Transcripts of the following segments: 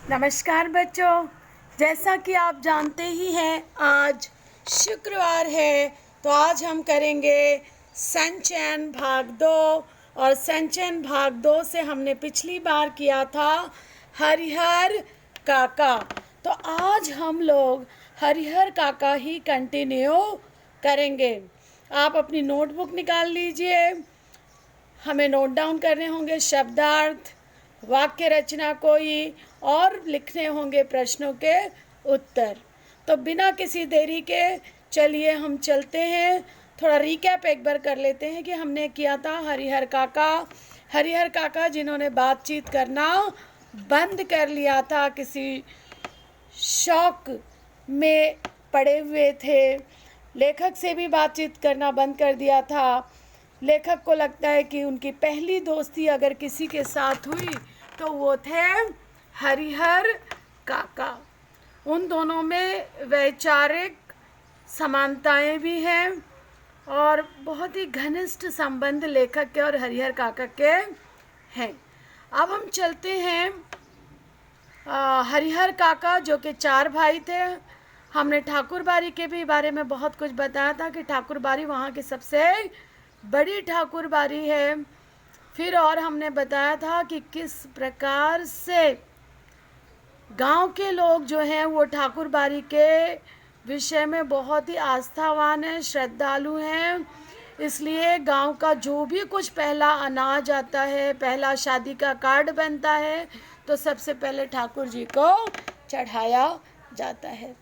नमस्कार बच्चों। जैसा कि आप जानते ही हैं आज शुक्रवार है, तो आज हम करेंगे संचयन भाग 2। और संचयन भाग 2 से हमने पिछली बार किया था हरिहर काका। तो आज हम लोग हरिहर काका ही कंटिन्यू करेंगे। आप अपनी नोटबुक निकाल लीजिए। हमें नोट डाउन करने होंगे शब्दार्थ, वाक्य रचना कोई, और लिखने होंगे प्रश्नों के उत्तर। तो बिना किसी देरी के चलिए हम चलते हैं। थोड़ा रिकैप एक बार कर लेते हैं कि हमने किया था हरिहर काका जिन्होंने बातचीत करना बंद कर लिया था, किसी शौक में पड़े हुए थे। लेखक से भी बातचीत करना बंद कर दिया था। लेखक को लगता है कि उनकी पहली दोस्ती अगर किसी के साथ हुई तो वो थे हरिहर काका। उन दोनों में वैचारिक समानताएं भी हैं और बहुत ही घनिष्ठ संबंध लेखक के और हरिहर काका के हैं। अब हम चलते हैं हरिहर काका जो कि 4 भाई थे। हमने ठाकुर बाड़ी के भी बारे में बहुत कुछ बताया था कि ठाकुर बाड़ी वहाँ की सबसे बड़ी ठाकुर बाड़ी है। फिर और हमने बताया था कि किस प्रकार से गांव के लोग जो हैं वो ठाकुर बाड़ी के विषय में बहुत ही आस्थावान हैं, श्रद्धालु हैं। इसलिए गांव का जो भी कुछ पहला अनाज आता है, पहला शादी का कार्ड बनता है, तो सबसे पहले ठाकुर जी को चढ़ाया जाता है।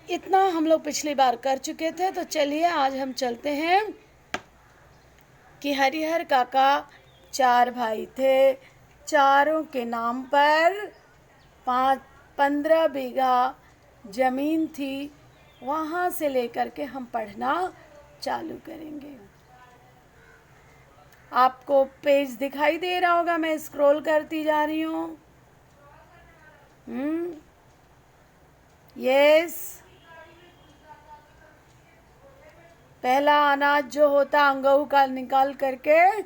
इतना हम लोग पिछली बार कर चुके थे। तो चलिए आज हम चलते हैं कि हरिहर काका 4 भाई थे। चारों के नाम पर 15 बीघा जमीन थी। वहाँ से लेकर के हम पढ़ना चालू करेंगे। आपको पेज दिखाई दे रहा होगा, मैं स्क्रॉल करती जा रही हूँ। यस, पहला अनाज जो होता अंगऊ का निकाल करके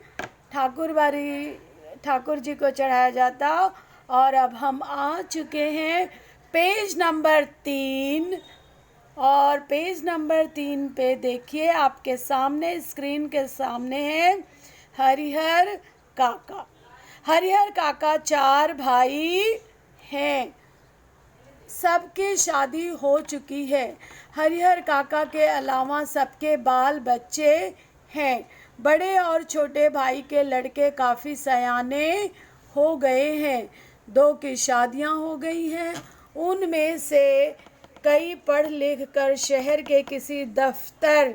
ठाकुर जी को चढ़ाया जाता। और अब हम आ चुके हैं पेज नंबर 3। और पेज नंबर 3 पे देखिए, आपके सामने स्क्रीन के सामने है हरिहर काका। हरिहर काका 4 भाई हैं, सबकी शादी हो चुकी है। हरिहर काका के अलावा सबके बाल बच्चे हैं। बड़े और छोटे भाई के लड़के काफ़ी सयाने हो गए हैं। 2 की शादियां हो गई हैं। उनमें से कई पढ़ लिख कर शहर के किसी दफ्तर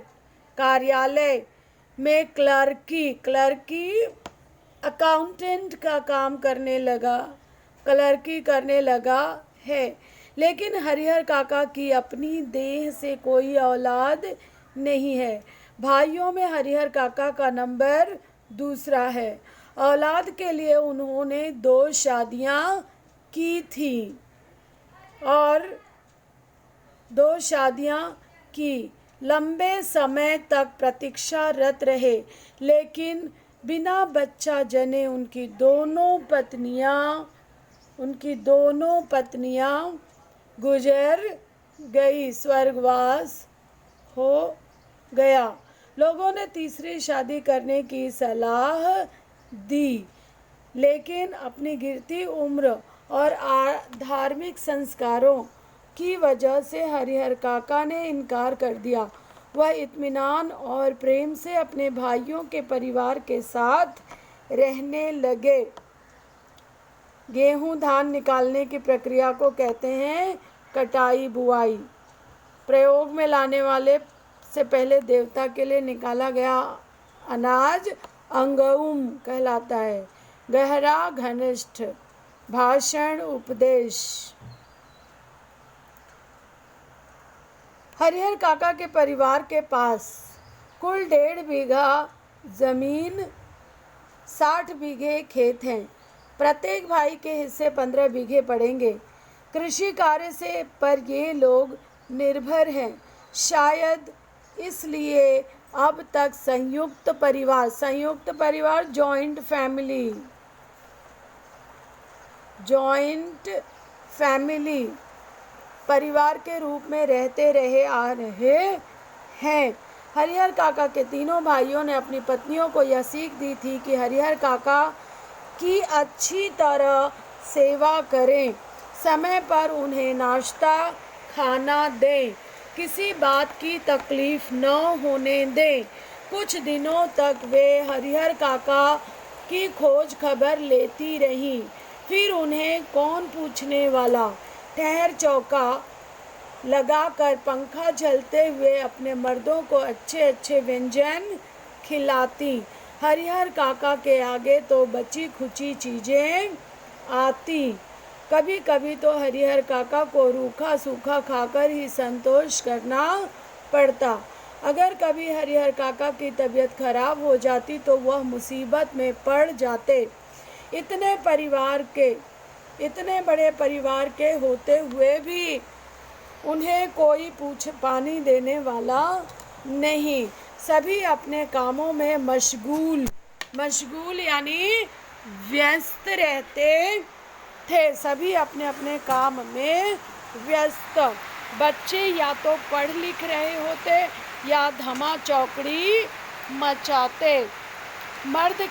कार्यालय में क्लर्की अकाउंटेंट का काम क्लर्की करने लगा है। लेकिन हरिहर काका की अपनी देह से कोई औलाद नहीं है। भाइयों में हरिहर काका का नंबर दूसरा है। औलाद के लिए उन्होंने 2 शादियां की थी और 2 शादियां की। लंबे समय तक प्रतीक्षारत रहे, लेकिन बिना बच्चा जने उनकी दोनों पत्नियां गुजर गई, स्वर्गवास हो गया। लोगों ने तीसरी शादी करने की सलाह दी, लेकिन अपनी गिरती उम्र और धार्मिक संस्कारों की वजह से हरिहर काका ने इनकार कर दिया। वह इत्मीनान और प्रेम से अपने भाइयों के परिवार के साथ रहने लगे। गेहूं धान निकालने की प्रक्रिया को कहते हैं कटाई बुआई। प्रयोग में लाने वाले से पहले देवता के लिए निकाला गया अनाज अंगउम कहलाता है। गहरा घनिष्ठ भाषण उपदेश। हरिहर काका के परिवार के पास कुल 1.5 बीघा जमीन, 60 बीघे खेत हैं। प्रत्येक भाई के हिस्से 15 बीघे पड़ेंगे। कृषि कार्य से पर ये लोग निर्भर हैं। शायद इसलिए अब तक संयुक्त परिवार जॉइंट फैमिली जॉइंट फैमिली परिवार के रूप में रहते रहे आ रहे हैं। हरिहर काका के तीनों भाइयों ने अपनी पत्नियों को यह सीख दी थी कि हरिहर काका की अच्छी तरह सेवा करें, समय पर उन्हें नाश्ता खाना दें, किसी बात की तकलीफ न होने दें। कुछ दिनों तक वे हरिहर काका की खोज खबर लेती रहीं। फिर उन्हें कौन पूछने वाला। ठहर चौका लगाकर पंखा झलते हुए अपने मर्दों को अच्छे अच्छे व्यंजन खिलाती। हरिहर काका के आगे तो बची खुची चीज़ें आती। कभी कभी तो हरिहर काका को रूखा सूखा खाकर ही संतोष करना पड़ता। अगर कभी हरिहर काका की तबीयत खराब हो जाती तो वह मुसीबत में पड़ जाते। इतने बड़े परिवार के होते हुए भी उन्हें कोई पानी देने वाला नहीं। सभी अपने कामों में मशगूल यानी व्यस्त रहते थे। सभी अपने अपने काम में व्यस्त। बच्चे या तो पढ़ लिख रहे होते या धमा चौकड़ी मचाते। मर्द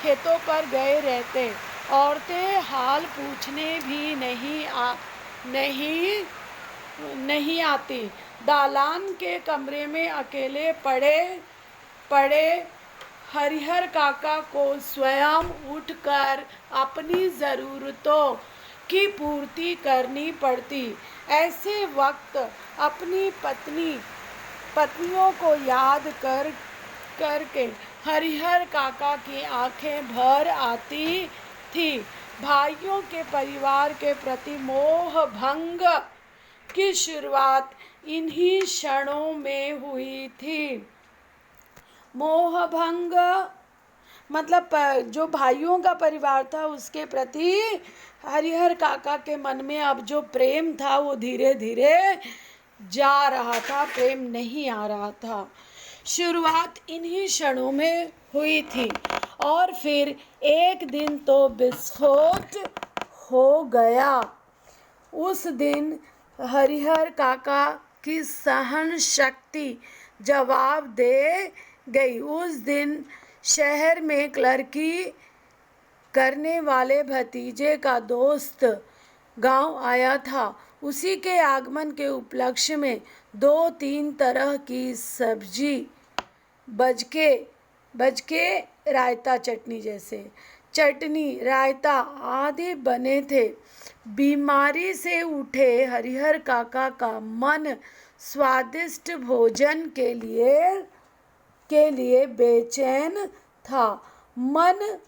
खेतों पर गए रहते। औरतें हाल पूछने भी नहीं आती। दालान के कमरे में अकेले पड़े हरिहर काका को स्वयं उठकर अपनी ज़रूरतों की पूर्ति करनी पड़ती। ऐसे वक्त अपनी पत्नियों को याद करके हरिहर काका की आंखें भर आती थी। भाइयों के परिवार के प्रति मोह भंग की शुरुआत इन्हीं क्षणों में हुई थी। मोह भंग मतलब जो भाइयों का परिवार था उसके प्रति हरिहर काका के मन में अब जो प्रेम था वो धीरे धीरे जा रहा था, प्रेम नहीं आ रहा था। शुरुआत इन्हीं क्षणों में हुई थी और फिर एक दिन तो विस्फोट हो गया। उस दिन हरिहर काका की सहन शक्ति जवाब दे गई। उस दिन शहर में क्लर्की करने वाले भतीजे का दोस्त गांव आया था। उसी के आगमन के उपलक्ष्य में 2-3 तरह की सब्जी बजके रायता चटनी रायता आदि बने थे। बीमारी से उठे हरिहर काका का मन स्वादिष्ट भोजन के लिए बेचैन था। मन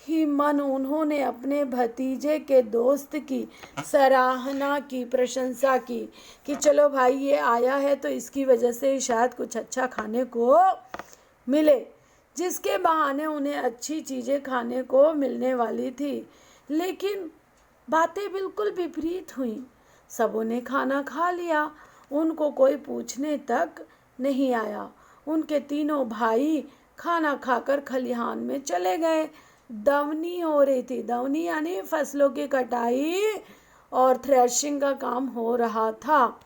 ही मन उन्होंने अपने भतीजे के दोस्त की सराहना की, प्रशंसा की कि चलो भाई ये आया है तो इसकी वजह से शायद कुछ अच्छा खाने को मिले, जिसके बहाने उन्हें अच्छी चीज़ें खाने को मिलने वाली थी। लेकिन बातें बिल्कुल विपरीत हुई। सबों ने खाना खा लिया, उनको कोई पूछने तक नहीं आया। उनके तीनों भाई खाना खाकर खलिहान में चले गए। दवनी हो रही थी। दवनी यानी फसलों की कटाई और थ्रेशिंग का काम हो रहा था।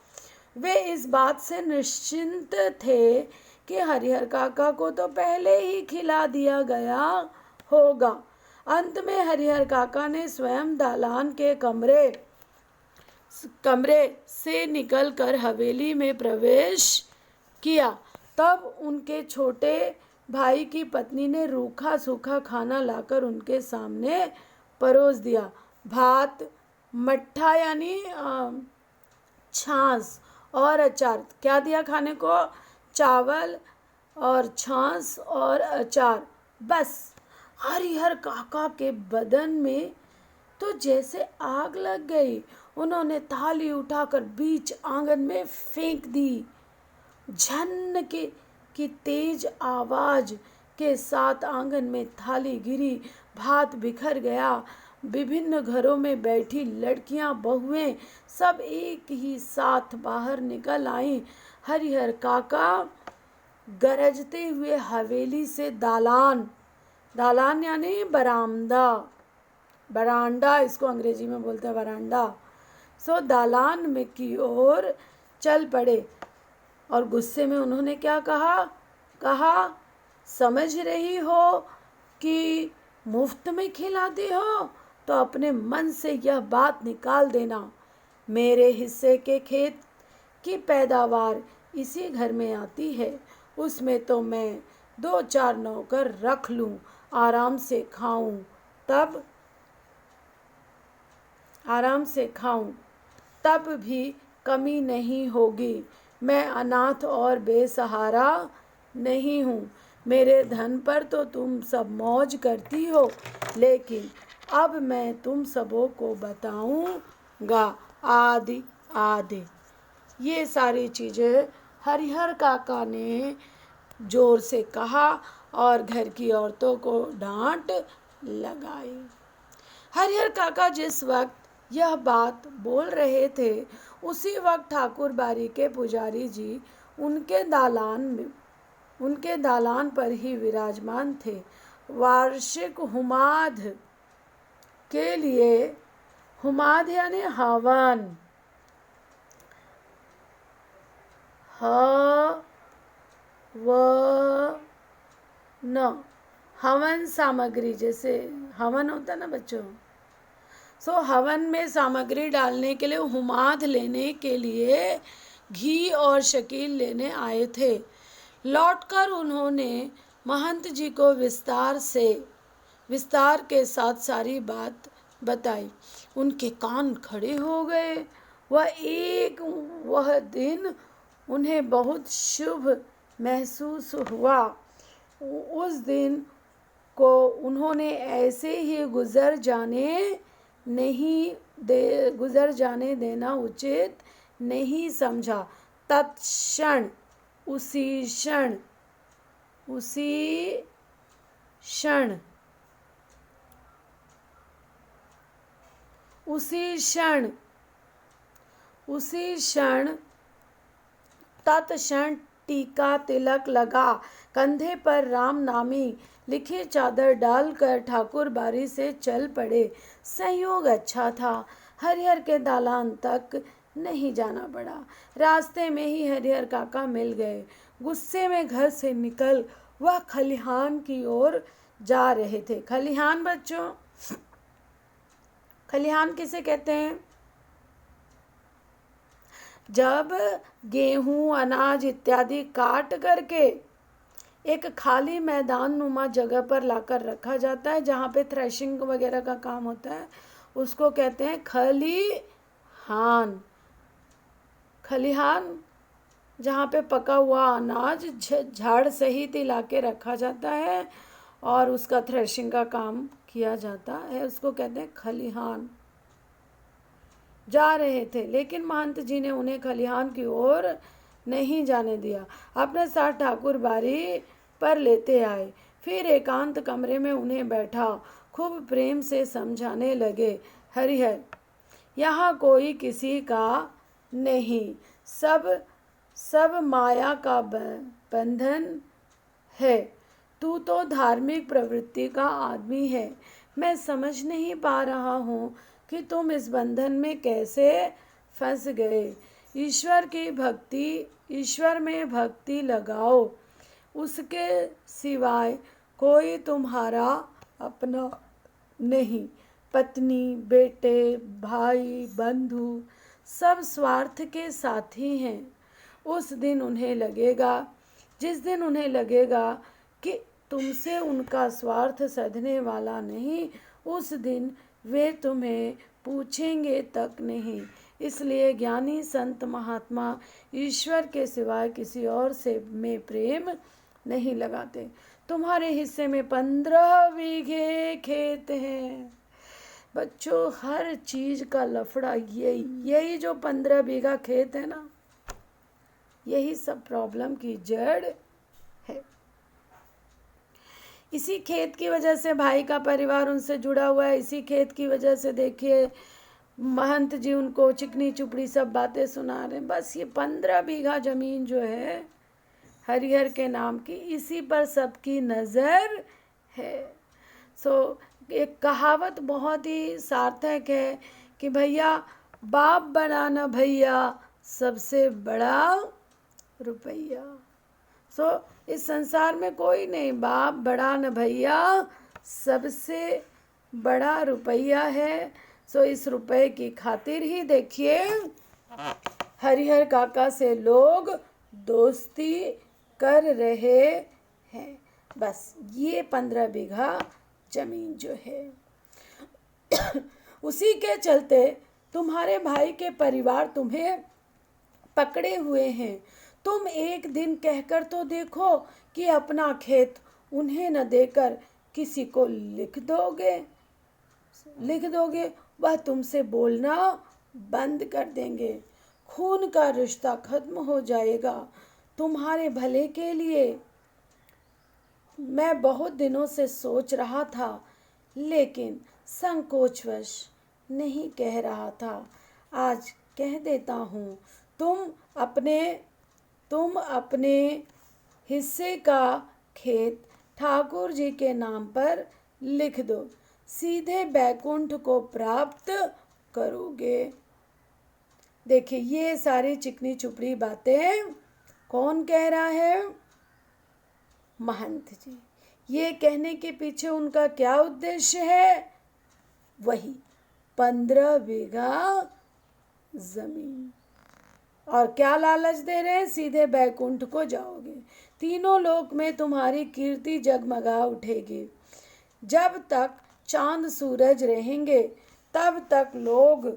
वे इस बात से निश्चिंत थे कि हरिहर काका को तो पहले ही खिला दिया गया होगा। अंत में हरिहर काका ने स्वयं दालान के कमरे से निकलकर हवेली में प्रवेश किया। तब उनके छोटे भाई की पत्नी ने रूखा सूखा खाना लाकर उनके सामने परोस दिया। भात, मट्ठा यानी छाछ और अचार। क्या दिया खाने को? चावल और छाछ और अचार। बस हरिहर काका के बदन में तो जैसे आग लग गई। उन्होंने थाली उठाकर बीच आंगन में फेंक दी। झन की तेज आवाज के साथ आंगन में थाली गिरी, भात बिखर गया। विभिन्न घरों में बैठी लड़कियां, बहुएं सब एक ही साथ बाहर निकल आईं। हरिहर काका गरजते हुए हवेली से दालान यानी बरामदा बरांडा, इसको अंग्रेजी में बोलते हैं बरांडा। सो दालान में की ओर चल पड़े और गुस्से में उन्होंने क्या कहा, समझ रही हो कि मुफ्त में खिलाती हो तो अपने मन से यह बात निकाल देना। मेरे हिस्से के खेत की पैदावार इसी घर में आती है, उसमें तो मैं 2-4 नौकर रख लूं, आराम से खाऊं तब भी कमी नहीं होगी। मैं अनाथ और बेसहारा नहीं हूँ। मेरे धन पर तो तुम सब मौज करती हो, लेकिन अब मैं तुम सबों को बताऊंगा आदि आदि। ये सारी चीज़ें हरिहर काका ने जोर से कहा और घर की औरतों को डांट लगाई। हरिहर काका जिस वक्त यह बात बोल रहे थे, उसी वक्त ठाकुर बाड़ी के पुजारी जी उनके दालान पर ही विराजमान थे। वार्षिक हुमाद के लिए, हुमाद यानी हवन, हवन सामग्री, जैसे हवन होता है ना बच्चों, सो हवन में सामग्री डालने के लिए, हुमाद लेने के लिए घी और शकील लेने आए थे। लौटकर उन्होंने महंत जी को विस्तार के साथ सारी बात बताई। उनके कान खड़े हो गए। वह दिन उन्हें बहुत शुभ महसूस हुआ। उस दिन को उन्होंने ऐसे ही गुजर जाने देना उचित नहीं समझा। तत्क्षण उसी क्षण तत्क्षण टीका तिलक लगा, कंधे पर राम नामी लिखी चादर डालकर ठाकुर बाड़ी से चल पड़े। संयोग अच्छा था, हरिहर के दालान तक नहीं जाना पड़ा। रास्ते में ही हरिहर काका मिल गए। गुस्से में घर से निकल वह खलिहान की ओर जा रहे थे। खलिहान बच्चों, खलिहान किसे कहते हैं? जब गेहूं, अनाज इत्यादि काट करके एक खाली मैदान नुमा जगह पर लाकर रखा जाता है, जहाँ पे थ्रेशिंग वगैरह का काम होता है, उसको कहते हैं खलिहान। खलिहान जहाँ पे पका हुआ अनाज झाड़ सहित ला के रखा जाता है और उसका थ्रेशिंग का काम किया जाता है, उसको कहते हैं खलिहान। जा रहे थे, लेकिन महंत जी ने उन्हें खलिहान की ओर नहीं जाने दिया। अपने साथ ठाकुर बाड़ी पर लेते आए। फिर एकांत कमरे में उन्हें बैठा खूब प्रेम से समझाने लगे, हरिहर, यहाँ कोई किसी का नहीं, सब माया का बंधन है। तू तो धार्मिक प्रवृत्ति का आदमी है। मैं समझ नहीं पा रहा हूँ कि तुम इस बंधन में कैसे फंस गए। ईश्वर में भक्ति लगाओ, उसके सिवाय कोई तुम्हारा अपना नहीं। पत्नी, बेटे, भाई, बंधु सब स्वार्थ के साथी हैं। जिस दिन उन्हें लगेगा कि तुमसे उनका स्वार्थ सधने वाला नहीं, उस दिन वे तुम्हें पूछेंगे तक नहीं। इसलिए ज्ञानी संत महात्मा ईश्वर के सिवाय किसी और से में प्रेम नहीं लगाते। तुम्हारे हिस्से में 15 बीघे खेत हैं। बच्चों, हर चीज का लफड़ा यही जो 15 बीघा खेत है ना, यही सब प्रॉब्लम की जड़ है। इसी खेत की वजह से भाई का परिवार उनसे जुड़ा हुआ है। इसी खेत की वजह से देखिए महंत जी उनको चिकनी चुपड़ी सब बातें सुना रहे हैं। बस ये 15 बीघा जमीन जो है हरिहर के नाम की, इसी पर सबकी नज़र है। सो एक कहावत बहुत ही सार्थक है कि भैया बाप बनाना भैया सबसे बड़ा रुपया। इस संसार में कोई नहीं, बाप बड़ा न भैया सबसे बड़ा रुपया है। इस रुपए की खातिर ही देखिए हरिहर काका से लोग दोस्ती कर रहे हैं। बस ये 15 बीघा जमीन जो है उसी के चलते तुम्हारे भाई के परिवार तुम्हें पकड़े हुए हैं। तुम एक दिन कहकर तो देखो कि अपना खेत उन्हें न देकर किसी को लिख दोगे, वह तुमसे बोलना बंद कर देंगे। खून का रिश्ता खत्म हो जाएगा। तुम्हारे भले के लिए मैं बहुत दिनों से सोच रहा था, लेकिन संकोचवश नहीं कह रहा था। आज कह देता हूँ, तुम अपने हिस्से का खेत ठाकुर जी के नाम पर लिख दो, सीधे बैकुंठ को प्राप्त करोगे। देखिए ये सारी चिकनी चुपड़ी बातें कौन कह रहा है? महंत जी। ये कहने के पीछे उनका क्या उद्देश्य है? वही 15 बीघा जमीन। और क्या लालच दे रहे हैं? सीधे बैकुंठ को जाओगे, तीनों लोक में तुम्हारी कीर्ति जगमगा उठेगी। जब तक चांद सूरज रहेंगे तब तक लोग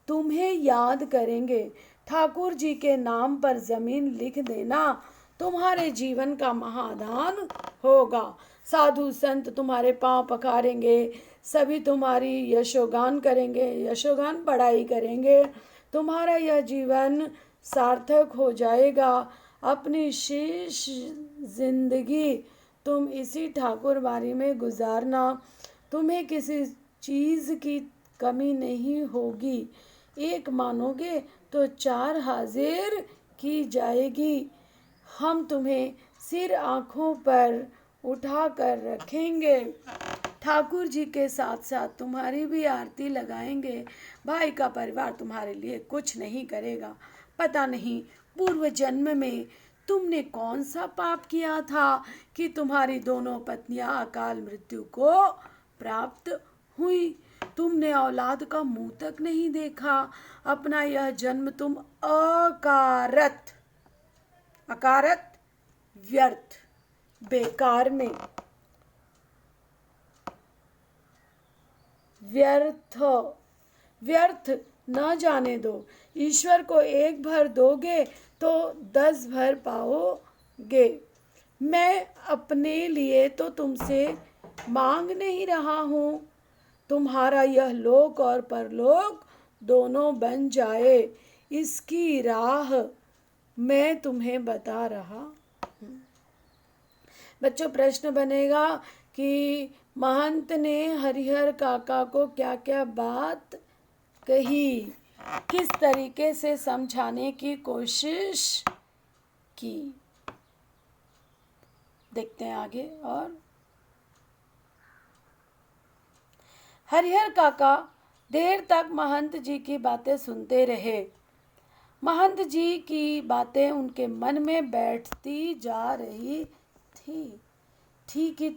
तुम्हें याद करेंगे। ठाकुर जी के नाम पर जमीन लिख देना तुम्हारे जीवन का महादान होगा। साधु संत तुम्हारे पांव पखारेंगे, सभी तुम्हारी यशोगान करेंगे, यशोगान पढ़ाई करेंगे। तुम्हारा यह जीवन सार्थक हो जाएगा। अपनी शेष जिंदगी तुम इसी ठाकुर बाड़ी में गुजारना। तुम्हें किसी चीज़ की कमी नहीं होगी। एक मानोगे तो 4 हाजिर की जाएगी। हम तुम्हें सिर आँखों पर उठा कर रखेंगे। ठाकुर जी के साथ साथ तुम्हारी भी आरती लगाएंगे। भाई का परिवार तुम्हारे लिए कुछ नहीं करेगा। पता नहीं पूर्व जन्म में तुमने कौन सा पाप किया था कि तुम्हारी दोनों पत्नियां अकाल मृत्यु को प्राप्त हुई। तुमने औलाद का मुंह तक नहीं देखा। अपना यह जन्म तुम अकारत व्यर्थ बेकार में व्यर्थ न जाने दो। ईश्वर को एक भर दोगे तो 10 भर पाओगे। मैं अपने लिए तो तुमसे मांग नहीं रहा हूँ। तुम्हारा यह लोक और परलोक दोनों बन जाए, इसकी राह मैं तुम्हें बता रहा हूँ। बच्चों प्रश्न बनेगा कि महंत ने हरिहर काका को क्या क्या बात कही, किस तरीके से समझाने की कोशिश की। देखते हैं आगे। और हरिहर काका देर तक महंत जी की बातें सुनते रहे। महंत जी की बातें उनके मन में बैठती जा रही थी। ठीक ही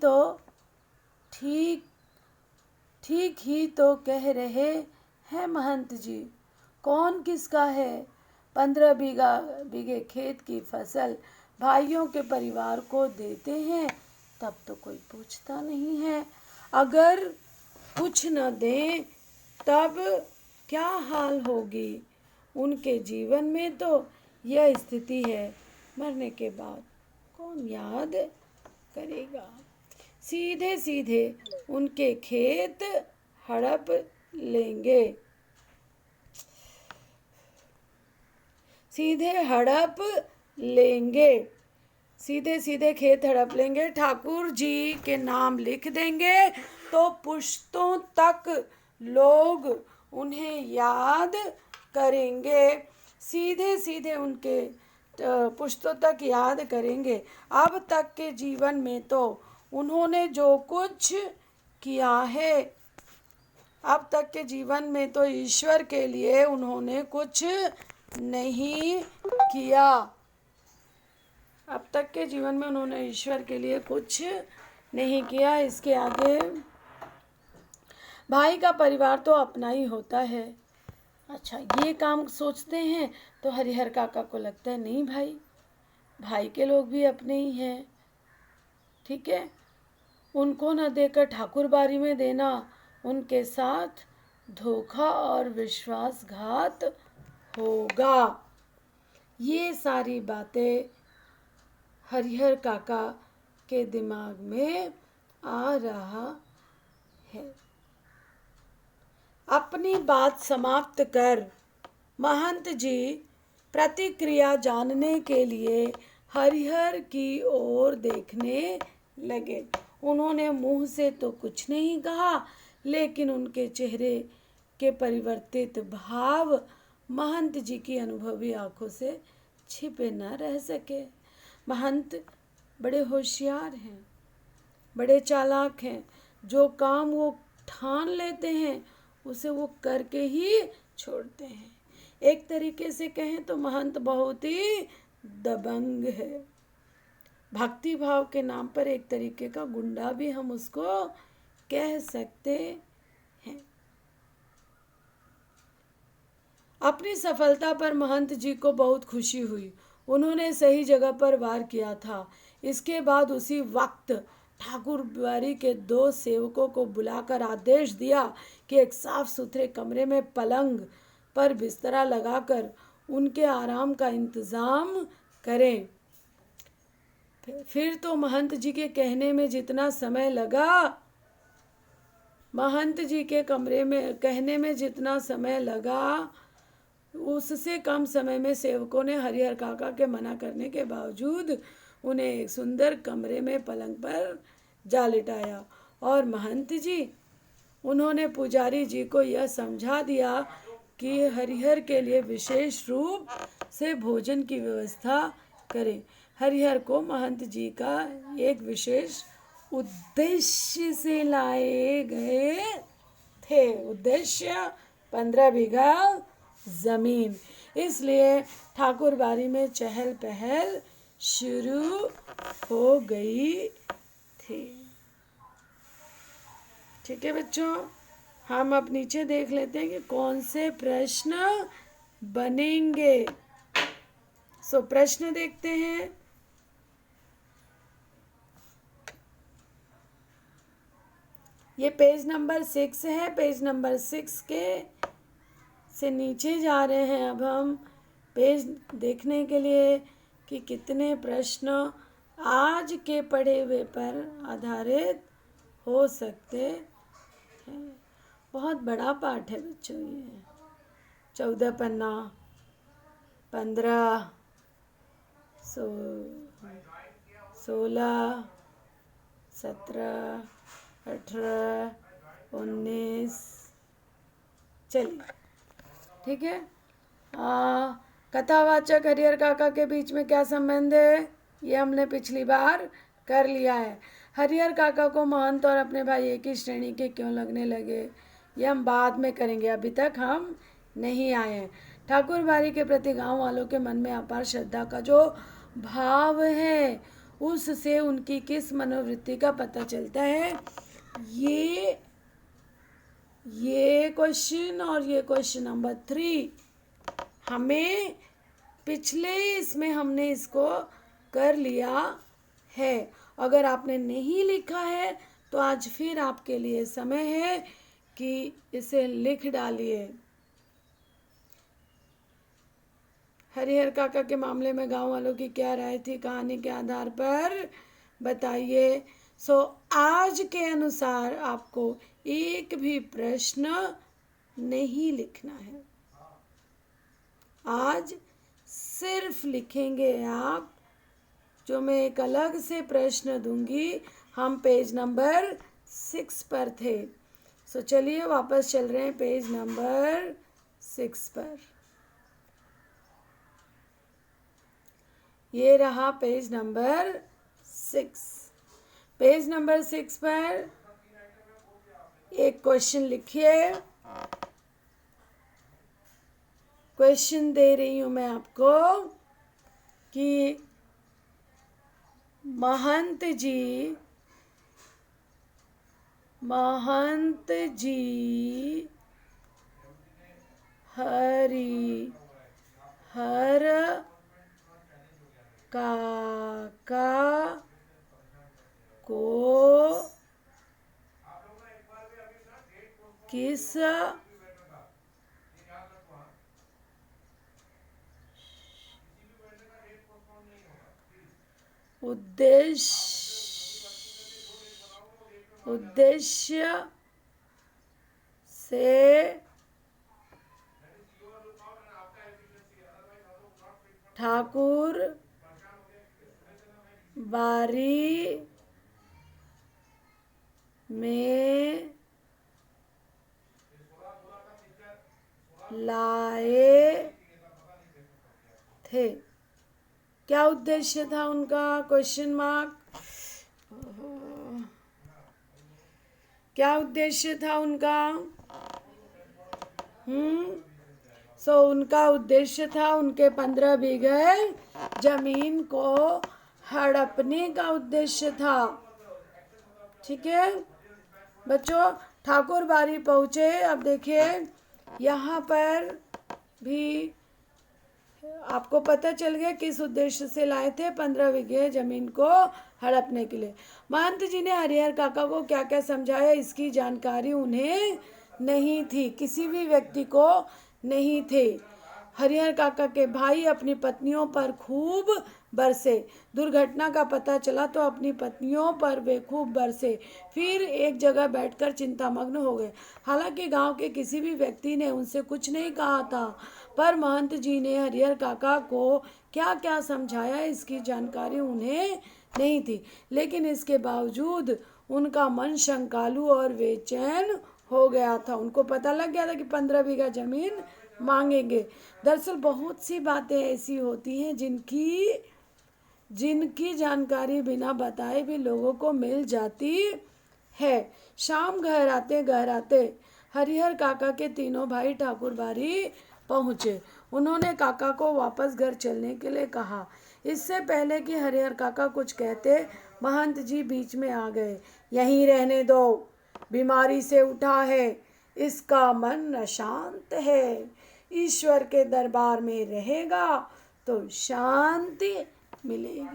तो कह रहे हैं महंत जी। कौन किसका है? 15 बीघे खेत की फसल भाइयों के परिवार को देते हैं, तब तो कोई पूछता नहीं है। अगर कुछ न दें तब क्या हाल होगी? उनके जीवन में तो यह स्थिति है, मरने के बाद कौन याद करेगा? सीधे सीधे उनके खेत हड़प लेंगे। सीधे खेत हड़प लेंगे। ठाकुर जी के नाम लिख देंगे तो पुश्तों तक लोग उन्हें याद करेंगे। सीधे उनके पुश्तों तक याद करेंगे। अब तक के जीवन में तो उन्होंने जो कुछ किया है। अब तक के जीवन में तो ईश्वर के लिए उन्होंने कुछ नहीं किया। अब तक के जीवन में उन्होंने ईश्वर के लिए कुछ नहीं किया। इसके आगे, भाई का परिवार तो अपना ही होता है। अच्छा, ये काम सोचते हैं तो हरिहर काका को लगता है नहीं भाई, भाई के लोग भी अपने ही हैं, ठीक है, उनको न देकर ठाकुर बारी में देना उनके साथ धोखा और विश्वासघात होगा। ये सारी बातें हरिहर काका के दिमाग में आ रहा है। अपनी बात समाप्त कर महंत जी प्रतिक्रिया जानने के लिए हरिहर की ओर देखने लगे। उन्होंने मुंह से तो कुछ नहीं कहा, लेकिन उनके चेहरे के परिवर्तित भाव महंत जी की अनुभवी आंखों से छिपे न रह सके। महंत बड़े होशियार हैं, बड़े चालाक हैं। जो काम वो ठान लेते हैं उसे वो करके ही छोड़ते हैं। एक तरीके से कहें तो महंत बहुत ही दबंग है। भक्ति भाव के नाम पर एक तरीके का गुंडा भी हम उसको कह सकते हैं। अपनी सफलता पर महंत जी को बहुत खुशी हुई। उन्होंने सही जगह पर वार किया था। इसके बाद उसी वक्त ठाकुर बारी के 2 सेवकों को बुलाकर आदेश दिया कि एक साफ सुथरे कमरे में पलंग पर बिस्तरा लगाकर उनके आराम का इंतजाम करें। फिर तो महंत जी के कहने में जितना समय लगा, महंत जी के कमरे में कहने में जितना समय लगा, उससे कम समय में सेवकों ने हरिहर काका के मना करने के बावजूद उन्हें एक सुंदर कमरे में पलंग पर जा लिटाया। और महंत जी, उन्होंने पुजारी जी को यह समझा दिया कि हरिहर के लिए विशेष रूप से भोजन की व्यवस्था करें। हरिहर को महंत जी का एक विशेष उद्देश्य से लाए गए थे। उद्देश्य 15 बीघा जमीन। इसलिए ठाकुर बारी में चहल पहल शुरू हो गई थी। ठीक है बच्चों, हम अब नीचे देख लेते हैं कि कौन से प्रश्न बनेंगे। प्रश्न देखते हैं। ये पेज नंबर 6 है। पेज नंबर 6 के से नीचे जा रहे हैं अब हम पेज देखने के लिए कि कितने प्रश्न आज के पढ़े हुए पर आधारित हो सकते हैं। बहुत बड़ा पाठ है बच्चों ये। 14 पन्ना, 15, 16, 17, 18, 19। चलिए, ठीक है। कथावाचक हरिहर काका के बीच में क्या संबंध है, ये हमने पिछली बार कर लिया है। हरिहर काका को महंत और अपने भाई एक ही श्रेणी के क्यों लगने लगे, ये हम बाद में करेंगे, अभी तक हम नहीं आए हैं। ठाकुर बारी के प्रति गांव वालों के मन में अपार श्रद्धा का जो भाव है, उससे उनकी किस मनोवृत्ति का पता चलता है। ये क्वेश्चन और ये क्वेश्चन नंबर 3 हमें पिछले इसमें हमने इसको कर लिया है। अगर आपने नहीं लिखा है तो आज फिर आपके लिए समय है कि इसे लिख डालिए। हरिहर काका के मामले में गांव वालों की क्या राय थी, कहानी के आधार पर बताइए। आज के अनुसार आपको एक भी प्रश्न नहीं लिखना है। आज सिर्फ लिखेंगे आप, जो मैं एक अलग से प्रश्न दूंगी। हम पेज नंबर 6 पर थे। चलिए वापस चल रहे हैं पेज नंबर 6 पर। ये रहा पेज नंबर 6। पेज नंबर 6 पर एक क्वेश्चन लिखिए। क्वेश्चन दे रही हूँ मैं आपको कि महंत जी हर काका को किस उद्देश्य से ठाकुर बारी में लाए थे। क्या उद्देश्य था उनका? Question mark. क्या उद्देश्य था उनका? उनका उद्देश्य था उनके 15 बीघे जमीन को हड़पने का उद्देश्य था। ठीक है बच्चों, ठाकुर बारी पहुँचे। अब देखिए यहाँ पर भी आपको पता चल गया किस उद्देश्य से लाए थे 15 बीघे जमीन को हड़पने के लिए। महंत जी ने हरिहर काका को क्या क्या समझाया इसकी जानकारी उन्हें नहीं थी, किसी भी व्यक्ति को नहीं थे। हरिहर काका के भाई अपनी पत्नियों पर खूब बरसे। दुर्घटना का पता चला तो अपनी पत्नियों पर वे खूब बरसे। फिर एक जगह बैठकर चिंतामग्न हो गए। हालांकि गांव के किसी भी व्यक्ति ने उनसे कुछ नहीं कहा था, पर महंत जी ने हरिहर काका को क्या क्या समझाया इसकी जानकारी उन्हें नहीं थी। लेकिन इसके बावजूद उनका मन शंकालु और बेचैन हो गया था। उनको पता लग गया था कि 15 बीघा जमीन मांगेंगे। दरअसल बहुत सी बातें ऐसी होती हैं जिनकी जानकारी बिना बताए भी लोगों को मिल जाती है। शाम घर आते हरिहर काका के तीनों भाई ठाकुर बारी पहुँचे। उन्होंने काका को वापस घर चलने के लिए कहा। इससे पहले कि हरिहर काका कुछ कहते, महंत जी बीच में आ गए। यहीं रहने दो, बीमारी से उठा है, इसका मन अशांत है। ईश्वर के दरबार में रहेगा तो शांति मिलेगी।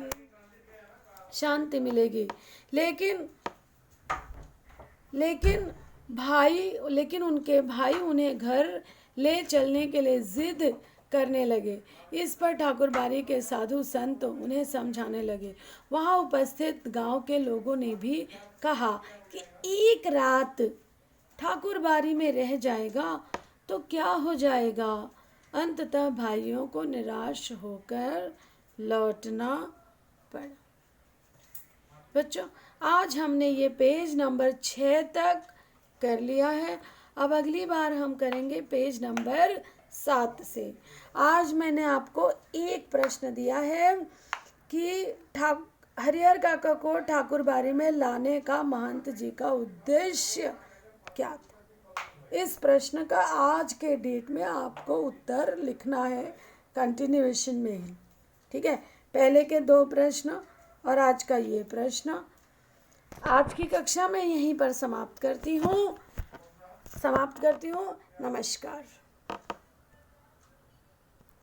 लेकिन उनके भाई उन्हें घर ले चलने के लिए जिद करने लगे। इस पर ठाकुर बारी के साधु संत उन्हें समझाने लगे। वहाँ उपस्थित गांव के लोगों ने भी कहा कि एक रात ठाकुर बारी में रह जाएगा तो क्या हो जाएगा। अंततः भाइयों को निराश होकर लौटना पड़ा। बच्चों, आज हमने ये पेज नंबर 6 तक कर लिया है। अब अगली बार हम करेंगे पेज नंबर 7 से। आज मैंने आपको एक प्रश्न दिया है कि हरिहर काका को ठाकुर बारी में लाने का महंत जी का उद्देश्य क्या था। इस प्रश्न का आज के डेट में आपको उत्तर लिखना है कंटिन्यूएशन में ही। ठीक है, पहले के 2 प्रश्न और आज का ये प्रश्न। आज की कक्षा में यहीं पर समाप्त करती हूँ। नमस्कार।